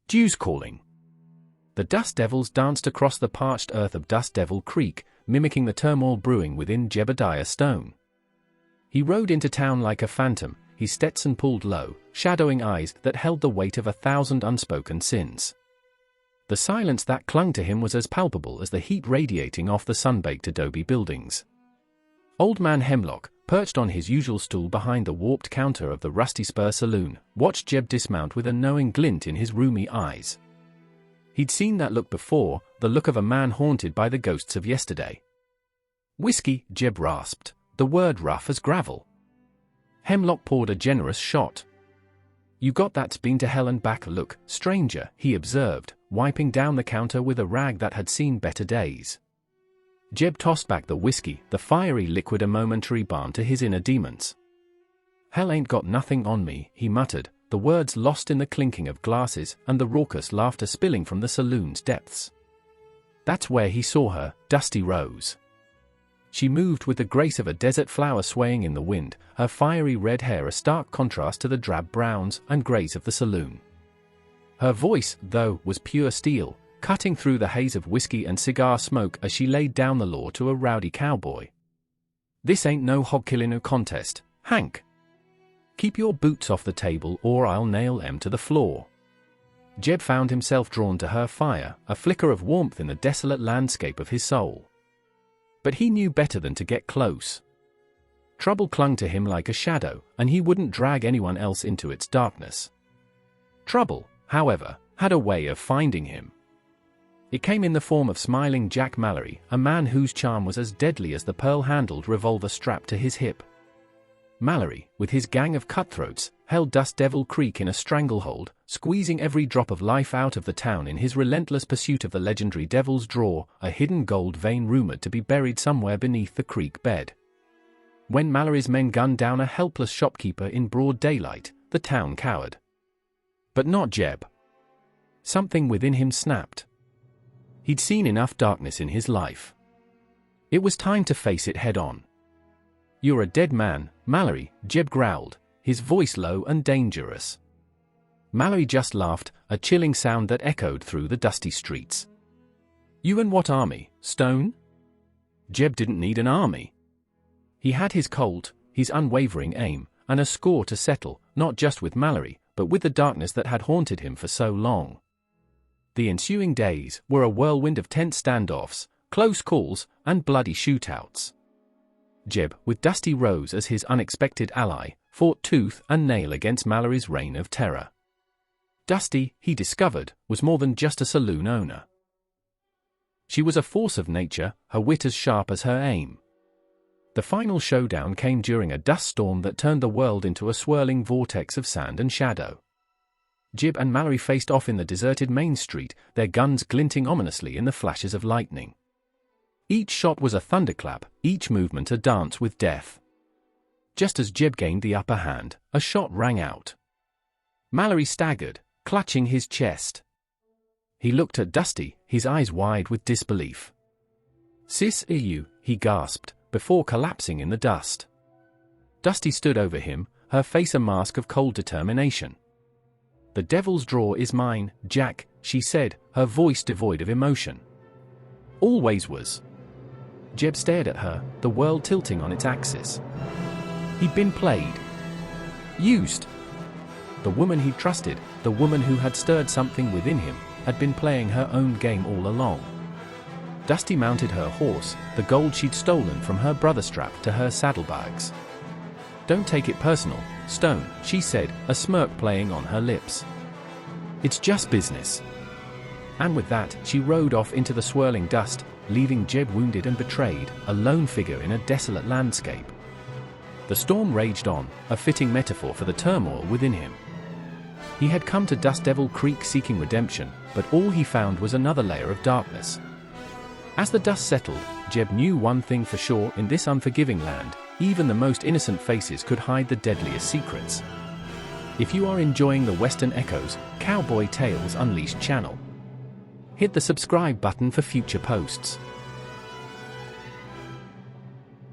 Dews calling. The dust devils danced across the parched earth of Dust Devil Creek, mimicking the turmoil brewing within Jebediah Stone. He rode into town like a phantom, his Stetson pulled low, shadowing eyes that held the weight of 1,000 unspoken sins. The silence that clung to him was as palpable as the heat radiating off the sun-baked adobe buildings. Old Man Hemlock, perched on his usual stool behind the warped counter of the Rusty Spur Saloon, watched Jeb dismount with a knowing glint in his rheumy eyes. He'd seen that look before, the look of a man haunted by the ghosts of yesterday. "Whiskey," Jeb rasped, the word rough as gravel. Hemlock poured a generous shot. "You got that's been to hell and back look, stranger," he observed, wiping down the counter with a rag that had seen better days. Jeb tossed back the whiskey, the fiery liquid a momentary balm to his inner demons. "Hell ain't got nothing on me," he muttered, the words lost in the clinking of glasses and the raucous laughter spilling from the saloon's depths. That's where he saw her, Dusty Rose. She moved with the grace of a desert flower swaying in the wind, her fiery red hair a stark contrast to the drab browns and grays of the saloon. Her voice, though, was pure steel, cutting through the haze of whiskey and cigar smoke as she laid down the law to a rowdy cowboy. "This ain't no hog-killin' contest, Hank. Keep your boots off the table or I'll nail 'em to the floor." Jeb found himself drawn to her fire, a flicker of warmth in the desolate landscape of his soul. But he knew better than to get close. Trouble clung to him like a shadow, and he wouldn't drag anyone else into its darkness. Trouble, however, had a way of finding him. It came in the form of smiling Jack Mallory, a man whose charm was as deadly as the pearl-handled revolver strapped to his hip. Mallory, with his gang of cutthroats, held Dust Devil Creek in a stranglehold, squeezing every drop of life out of the town in his relentless pursuit of the legendary Devil's Draw, a hidden gold vein rumored to be buried somewhere beneath the creek bed. When Mallory's men gunned down a helpless shopkeeper in broad daylight, the town cowered. But not Jeb. Something within him snapped. He'd seen enough darkness in his life. It was time to face it head-on. "You're a dead man, Mallory," Jeb growled, his voice low and dangerous. Mallory just laughed, a chilling sound that echoed through the dusty streets. "You and what army, Stone?" Jeb didn't need an army. He had his Colt, his unwavering aim, and a score to settle, not just with Mallory, but with the darkness that had haunted him for so long. The ensuing days were a whirlwind of tense standoffs, close calls, and bloody shootouts. Jeb, with Dusty Rose as his unexpected ally, fought tooth and nail against Mallory's reign of terror. Dusty, he discovered, was more than just a saloon owner. She was a force of nature, her wit as sharp as her aim. The final showdown came during a dust storm that turned the world into a swirling vortex of sand and shadow. Jeb and Mallory faced off in the deserted main street, their guns glinting ominously in the flashes of lightning. Each shot was a thunderclap, each movement a dance with death. Just as Jeb gained the upper hand, a shot rang out. Mallory staggered, clutching his chest. He looked at Dusty, his eyes wide with disbelief. "Sis, you," he gasped, before collapsing in the dust. Dusty stood over him, her face a mask of cold determination. "The Devil's Draw is mine, Jack," she said, her voice devoid of emotion. "Always was." Jeb stared at her, the world tilting on its axis. He'd been played. Used. The woman he trusted, the woman who had stirred something within him, had been playing her own game all along. Dusty mounted her horse, the gold she'd stolen from her brother strapped to her saddlebags. "Don't take it personal, Stone," she said, a smirk playing on her lips. "It's just business." And with that, she rode off into the swirling dust, leaving Jeb wounded and betrayed, a lone figure in a desolate landscape. The storm raged on, a fitting metaphor for the turmoil within him. He had come to Dust Devil Creek seeking redemption, but all he found was another layer of darkness. As the dust settled, Jeb knew one thing for sure: in this unforgiving land, even the most innocent faces could hide the deadliest secrets. If you are enjoying the Western Echoes, Cowboy Tales Unleashed channel, hit the subscribe button for future posts.